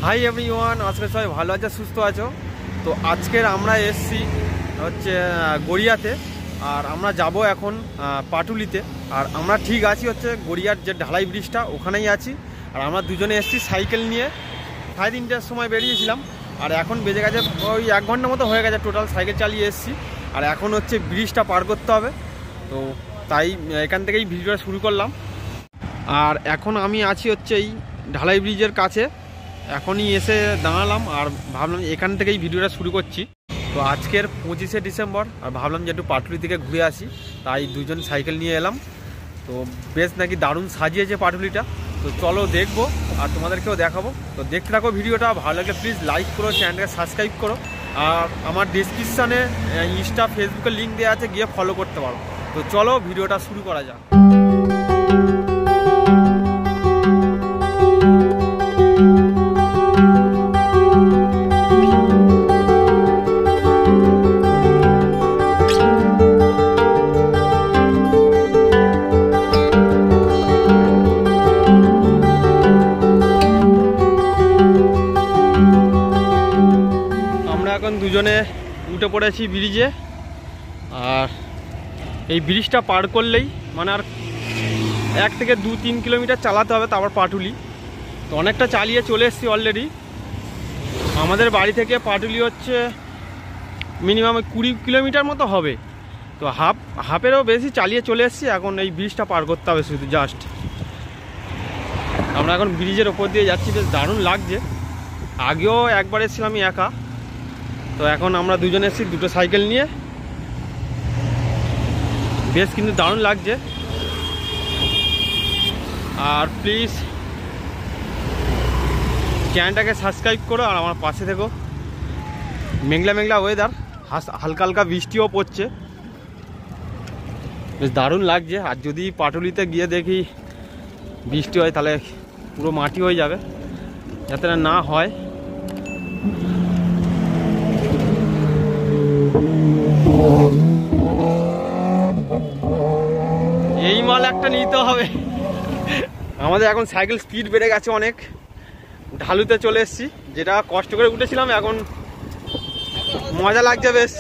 Hi everyone, আজকে সবাই ভালো আছে, সুস্থ আছো। তো আজকের আমরা এসছি হচ্ছে গড়িয়াতে, আর আমরা যাব এখন পাটুলিতে। আর আমরা ঠিক আছি হচ্ছে গড়িয়ার যে ঢালাই ব্রিজটা ওখানেই আছি। আর আমরা দুজনে এসছি সাইকেল নিয়ে, 3:30টার সময় বেরিয়েছিলাম। আর এখন বেজে গেছে ওই 1 ঘন্টা মতো হয়ে গেছে টোটাল সাইকেল চালিয়ে এসছি। আর এখন হচ্ছে ব্রিজটা পার করতে হবে, তো তাই এখান থেকেই ভিডিওটা শুরু করলাম। আর এখন আমি আছি হচ্ছে এই ঢালাই ব্রিজের কাছে, এখনই এসে দাঁড়ালাম আর ভাবলাম এখান থেকেই ভিডিওটা শুরু করছি। তো আজকের 25শে ডিসেম্বর, আর ভাবলাম যে একটু পাটুলি থেকে ঘুরে আসি, তাই দুজন সাইকেল নিয়ে এলাম। তো বেশ নাকি দারুণ সাজিয়েছে পাটুলিটা, তো চলো দেখবো আর তোমাদেরকেও দেখাবো। তো দেখতে থাকো ভিডিওটা, ভালো লাগলে প্লিজ লাইক করো, চ্যানেলটাকে সাবস্ক্রাইব করো। আর আমার ডিসক্রিপশানে ইনস্টা ফেসবুকের লিঙ্ক দেওয়া আছে, গিয়ে ফলো করতে পারো। তো চলো ভিডিওটা শুরু করা যাক। এখন দুজনে উঠে পড়েছি ব্রিজে, আর এই ব্রিজটা পার করলেই মানে আর 1 থেকে 2-3 কিলোমিটার চালাতে হবে, তারপর পাটুলি। তো অনেকটা চালিয়ে চলে এসেছি অলরেডি। আমাদের বাড়ি থেকে পাটুলি হচ্ছে মিনিমাম 20 কিলোমিটার মতো হবে। তো হাফেরও বেশি চালিয়ে চলে এসেছি। এখন এই ব্রিজটা পার করতে হবে শুধু, জাস্ট। আমরা এখন ব্রিজের ওপর দিয়ে যাচ্ছি, বেশ দারুণ লাগছে। আগেও একবার এসেছিলাম আমি একা, তো এখন আমরা দুজনে এসেছি দুটো সাইকেল নিয়ে, বেশ কিন্তু দারুণ লাগছে। আর প্লিজ চ্যানেলটাকে সাবস্ক্রাইব করো আর আমার পাশে থেকো। মেঘলা মেঘলা ওয়েদার, হালকা হালকা বৃষ্টিও পড়ছে, বেশ দারুণ লাগছে। আর যদি পাটুলিতে গিয়ে দেখি বৃষ্টি হয়, তাহলে পুরো মাটি হয়ে যাবে, যাতে না হয়। এই মাল একটা নিতে হবে। আমাদের এখন সাইকেল স্পিড বেড়ে গেছে অনেক, ঢালুতে চলে এসেছি, যেটা কষ্ট করে উঠেছিলাম। এখন মজা লাগছে বেশ,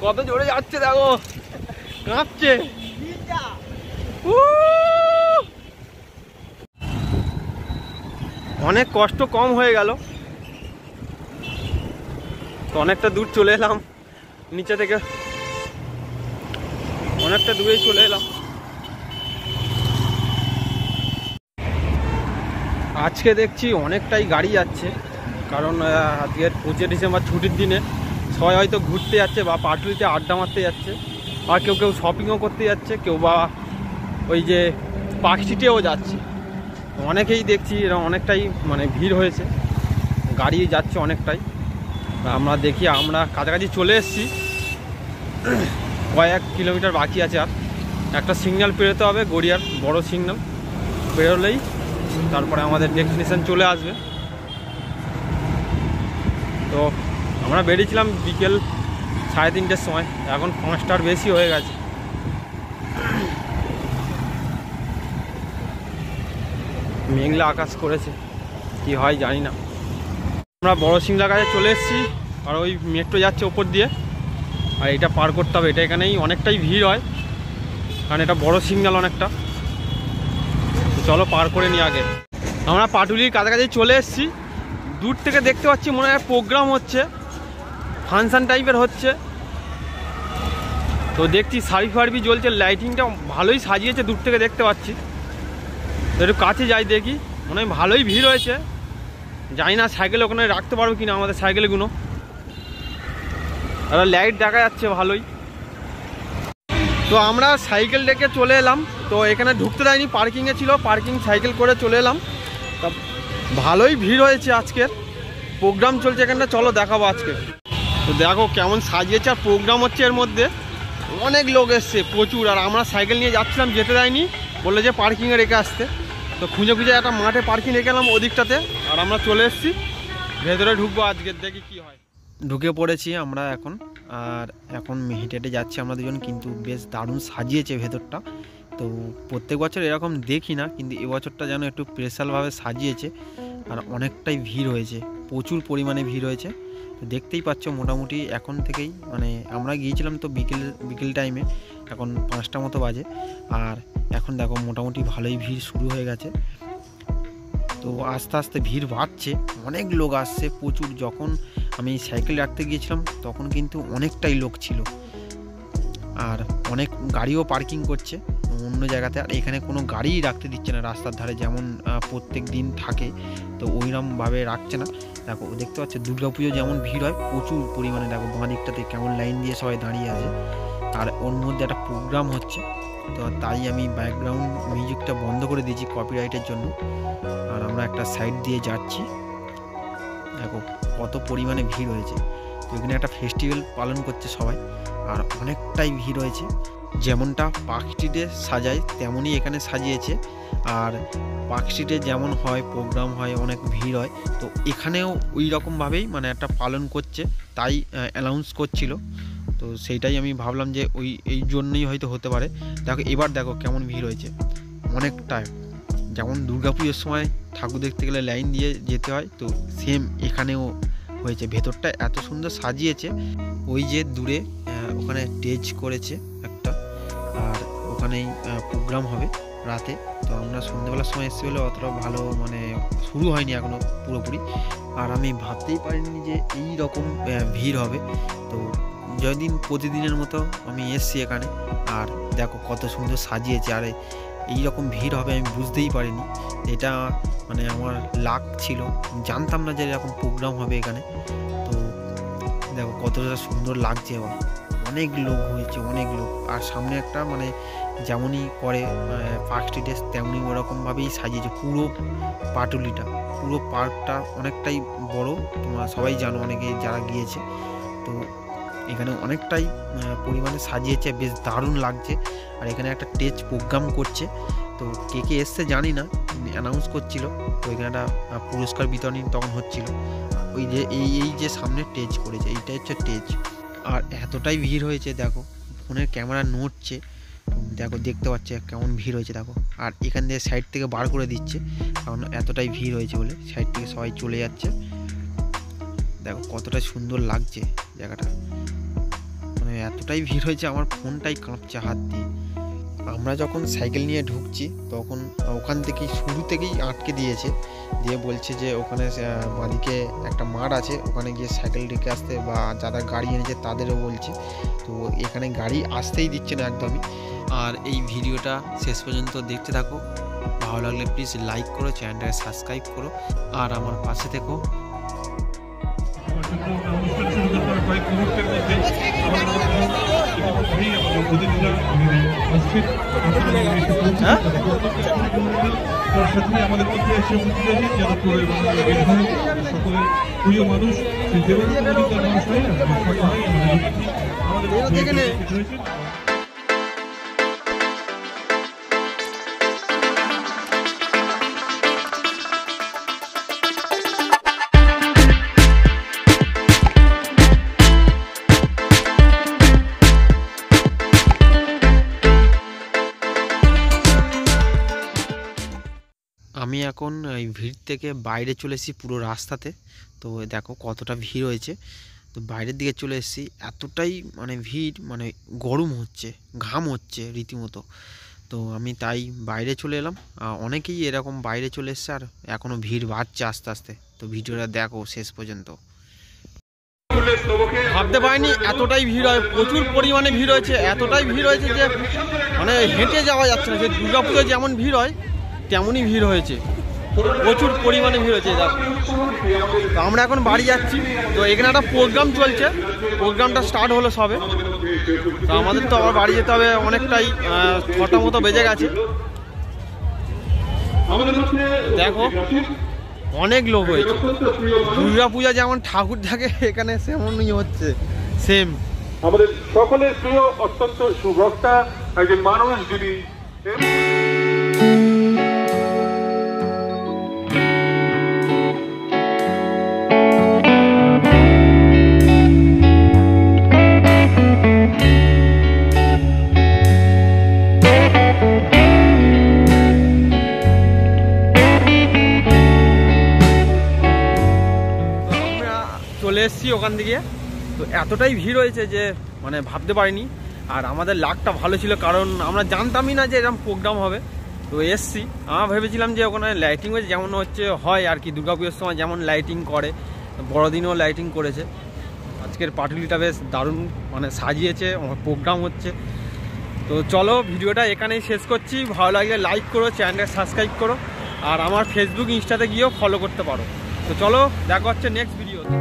কত জোরে যাচ্ছে দেখো, কাঁপছে। অনেক কষ্ট কম হয়ে গেল, তো অনেকটা দূর চলে এলাম নিচে থেকে, অনেকটা দূরেই চলে এলাম। আজকে দেখছি অনেকটাই গাড়ি যাচ্ছে, কারণ আজকের 25শে ডিসেম্বর ছুটির দিনে সবাই হয়তো ঘুরতে যাচ্ছে বা পাটুলিতে আড্ডা মারতে যাচ্ছে, আর কেউ কেউ শপিংও করতে যাচ্ছে, কেউ বা ওই যে পার্ক স্ট্রিটেও যাচ্ছে। অনেকেই দেখছি এরকম অনেকটাই মানে ভিড় হয়েছে, গাড়ি যাচ্ছে অনেকটাই। আমরা দেখি, আমরা কাছাকাছি চলে এসেছি, কয়েক কিলোমিটার বাকি আছে। আর একটা সিগন্যাল পেরোতে হবে, গড়িয়ার বড় সিগন্যাল পেরোলেই তারপরে আমাদের ডেস্টিনেশন চলে আসবে। তো আমরা বেরিয়েছিলাম বিকেল 3:30টার সময়, এখন 5টার বেশি হয়ে গেছে। মেঘলা আকাশ করেছে, কি হয় জানি না। আমরা বড় সিংলার কাছে চলে এসেছি, আর ওই মেট্রো যাচ্ছে ওপর দিয়ে, আর এটা পার করতে হবে। এটা এখানেই অনেকটাই ভিড় হয়, কারণ এটা বড় সিগন্যাল অনেকটা। তো চলো পার করে নিই আগে। আমরা পাটুলির কাছাকাছি চলে এসেছি, দূর থেকে দেখতে পাচ্ছি মনে হয় প্রোগ্রাম হচ্ছে, ফাংশন টাইপের হচ্ছে। তো দেখছি সার্ভি ফার্ভি জ্বলছে, লাইটিংটা ভালোই সাজিয়েছে, দূর থেকে দেখতে পাচ্ছি। তো একটু কাছে যাই দেখি, মনে হয় ভালোই ভিড় হয়েছে। জানি না সাইকেল ওখানে রাখতে পারবো কিনা আমাদের সাইকেলগুলো, আর লাইট দেখা যাচ্ছে ভালোই। তো আমরা সাইকেল রেখে চলে এলাম, তো এখানে ঢুকতে দেয়নি, পার্কিংয়ে ছিল, পার্কিং সাইকেল করে চলে এলাম। তা ভালোই ভিড় হয়েছে, আজকের প্রোগ্রাম চলছে এখানটা, চলো দেখাবো আজকে। তো দেখো কেমন সাজিয়েছে, আর প্রোগ্রাম হচ্ছে এর মধ্যে, অনেক লোক এসছে প্রচুর। আর আমরা সাইকেল নিয়ে যাচ্ছিলাম, যেতে দেয়নি, বললো যে পার্কিংয়ে রেখে আসতে। তো খুঁজে খুঁজে একটা মাঠে পার্কিং রেখে এলাম ওদিকটাতে, আর আমরা চলে এসেছি ভেতরে ঢুকবো আজকে, দেখি কি হয়। ঢুকে পড়েছি আমরা এখন, আর এখন হেঁটে হেঁটে যাচ্ছি আমরা দুজন, কিন্তু বেশ দারুণ সাজিয়েছে ভেতরটা। তো প্রত্যেক বছর এরকম দেখি না, কিন্তু এবছরটা যেন একটু স্পেশালভাবে সাজিয়েছে। আর অনেকটাই ভিড় হয়েছে, প্রচুর পরিমাণে ভিড় হয়েছে। তো দেখতেই পাচ্ছ মোটামুটি এখন থেকেই মানে আমরা গিয়েছিলাম তো বিকেল টাইমে, এখন 5টা মতো বাজে, আর এখন দেখো মোটামুটি ভালোই ভিড় শুরু হয়ে গেছে। তো আস্তে আস্তে ভিড় বাড়ছে, অনেক লোক আসছে প্রচুর। যখন আমি সাইকেল রাখতে গিয়েছিলাম তখন কিন্তু অনেকটাই লোক ছিল, আর অনেক গাড়িও পার্কিং করছে অন্য জায়গাতে। আর এখানে কোনো গাড়িই রাখতে দিচ্ছে না রাস্তার ধারে, যেমন প্রত্যেক দিন থাকে, তো ওইরকমভাবে রাখছে না। দেখো দেখতে পাচ্ছ দুর্গাপুজো যেমন ভিড় হয় প্রচুর পরিমাণে, দেখো বাঁ দিকটাতে কেমন লাইন দিয়ে সবাই দাঁড়িয়ে আছে। আর ওর মধ্যে একটা প্রোগ্রাম হচ্ছে, তো তাই আমি ব্যাকগ্রাউন্ড মিউজিকটা বন্ধ করে দিয়েছি কপিরাইটের জন্য। আর আমরা একটা সাইড দিয়ে যাচ্ছি, দেখো কত পরিমাণে ভিড় হয়েছে। তো এখানে একটা ফেস্টিভ্যাল পালন করছে সবাই, আর অনেকটাই ভিড় হয়েছে। যেমনটা পার্ক স্ট্রিটে সাজায় তেমনই এখানে সাজিয়েছে। আর পার্ক স্ট্রিটে যেমন হয় প্রোগ্রাম হয়, অনেক ভিড় হয়, তো এখানেও ওই রকমভাবেই মানে একটা পালন করছে, তাই অ্যানাউন্স করছিল। তো সেইটাই আমি ভাবলাম যে এই জন্যই হয়তো হতে পারে। দেখো এবার দেখো কেমন ভিড় হয়েছে অনেকটাই, যেমন দুর্গাপুজোর সময় ঠাকুর দেখতে গেলে লাইন দিয়ে যেতে হয়, তো সেম এখানেও হয়েছে। ভেতরটা এত সুন্দর সাজিয়েছে, ওই যে দূরে ওখানে স্টেজ করেছে একটা, আর ওখানেই প্রোগ্রাম হবে রাতে। তো আমরা সন্ধ্যেবেলার সময় এসেছি বলে অতটা ভালো মানে শুরু হয়নি এখনও পুরোপুরি, আর আমি ভাবতেই পারিনি যে এই রকম ভিড় হবে। তো যদিন প্রতিদিনের মতো আমি এসছি এখানে, আর দেখো কত সুন্দর সাজিয়েছে। আর এই রকম ভিড় হবে আমি বুঝতেই পারিনি, এটা মানে আমার লাক ছিল, জানতাম না যে এরকম প্রোগ্রাম হবে এখানে। তো দেখো কতটা সুন্দর লাগছে, এবার অনেক লোক হয়েছে, অনেক লোক। আর সামনে একটা মানে যেমনই করে পার্ক স্ট্রিটে তেমনই ওরকমভাবেই সাজিয়েছে পুরো পাটুলিটা। পুরো পার্কটা অনেকটাই বড়, তোমরা সবাই জানো অনেকে যারা গিয়েছে। তো এখানে অনেকটাই পরিমাণে সাজিয়েছে, বেশ দারুণ লাগছে। আর এখানে একটা স্টেজ প্রোগ্রাম করছে, তো কে কে এসছে জানি না, অ্যানাউন্স করছিল। তো এখানে একটা পুরস্কার বিতরণী তখন হচ্ছিল। ওই যে এই যে সামনে স্টেজ করেছে, এইটা হচ্ছে স্টেজ। আর এতটাই ভিড় হয়েছে, দেখো ফোনের ক্যামেরা নড়ছে, দেখো দেখতে পাচ্ছে কেমন ভিড় হয়েছে দেখো। আর এখান থেকে সাইড থেকে বার করে দিচ্ছে, কারণ এতটাই ভিড় হয়েছে বলে সাইড থেকে সবাই চলে যাচ্ছে। দেখো কতটা সুন্দর লাগছে জায়গাটা, মানে এতটাই ভিড় হয়েছে আমার ফোনটাই কাঁপছে হাত দিয়ে। আমরা যখন সাইকেল নিয়ে ঢুকছি তখন ওখান থেকেই শুরু থেকেই আটকে দিয়েছে, দিয়ে বলছে যে ওখানে বাঁদিকে একটা মাঠ আছে, ওখানে গিয়ে সাইকেল রেখে আসতে, বা যারা গাড়ি এনেছে তাদেরও বলছে। তো এখানে গাড়ি আসতেই দিচ্ছে না একদমই। আর এই ভিডিওটা শেষ পর্যন্ত দেখতে থাকো, ভালো লাগলে প্লিজ লাইক করো, চ্যানেলটাকে সাবস্ক্রাইব করো, আর আমার পাশে থেকো। আমাদের মধ্যে এসে সকলের প্রিয় মানুষ আমি এখন এই ভিড় থেকে বাইরে চলে এসেছি পুরো রাস্তাতে। তো দেখো কতটা ভিড় হয়েছে, তো বাইরের দিকে চলে এসেছি। এতটাই মানে ভিড়, মানে গরম হচ্ছে, ঘাম হচ্ছে রীতিমতো। তো আমি তাই বাইরে চলে এলাম। অনেকেই এরকম বাইরে চলে এসছে, আর এখনও ভিড় বাড়ছে আস্তে আস্তে। তো ভিডিওটা দেখো শেষ পর্যন্ত। ভাবতে পারিনি এতটাই ভিড় হয়, প্রচুর পরিমাণে ভিড় হয়েছে। এতটাই ভিড় হয়েছে যে মানে হেঁটে যাওয়া যাচ্ছে না। যে দুর্গাপুজোয় যেমন ভিড় হয় তেমনই ভিড় হয়েছে, প্রচুর পরিমাণে ভিড় হয়েছে। তো আমরা এখন বাড়ি যাচ্ছি। তো এখানে একটা প্রোগ্রাম চলছে, প্রোগ্রামটা স্টার্ট হলো সবে। তো আমাদের তো আবার বাড়ি যেতে হবে, অনেকটাই 6টা মতো বেজে গেছে। দেখো অনেক লোক হয়েছে, দুর্গাপূজা যেমন ঠাকুর থাকে এখানে সেমনই হচ্ছে, সেম। আমাদের সকলের প্রিয় অত্যন্ত সুভক্তা একজন মানুষ যিনি চলে এসেছি ওখান থেকে। তো এতটাই ভিড় হয়েছে যে মানে ভাবতে পারিনি। আর আমাদের লাকটা ভালো ছিল, কারণ আমরা জানতামই না যে এরকম প্রোগ্রাম হবে। তো এসছি, আমরা ভেবেছিলাম যে ওখানে লাইটিং হয়েছে, যেমন হয় আর কি দুর্গাপুজোর সময় যেমন লাইটিং করে, বড়দিনেও লাইটিং করেছে। আজকের পাটুলিটা বেশ দারুণ মানে সাজিয়েছে, প্রোগ্রাম হচ্ছে। তো চলো ভিডিওটা এখানেই শেষ করছি। ভালো লাগলে লাইক করো, চ্যানেলটা সাবস্ক্রাইব করো, আর আমার ফেসবুক ইনস্টাতে গিয়েও ফলো করতে পারো। তো চলো দেখা হচ্ছে নেক্সট ভিডিওতে।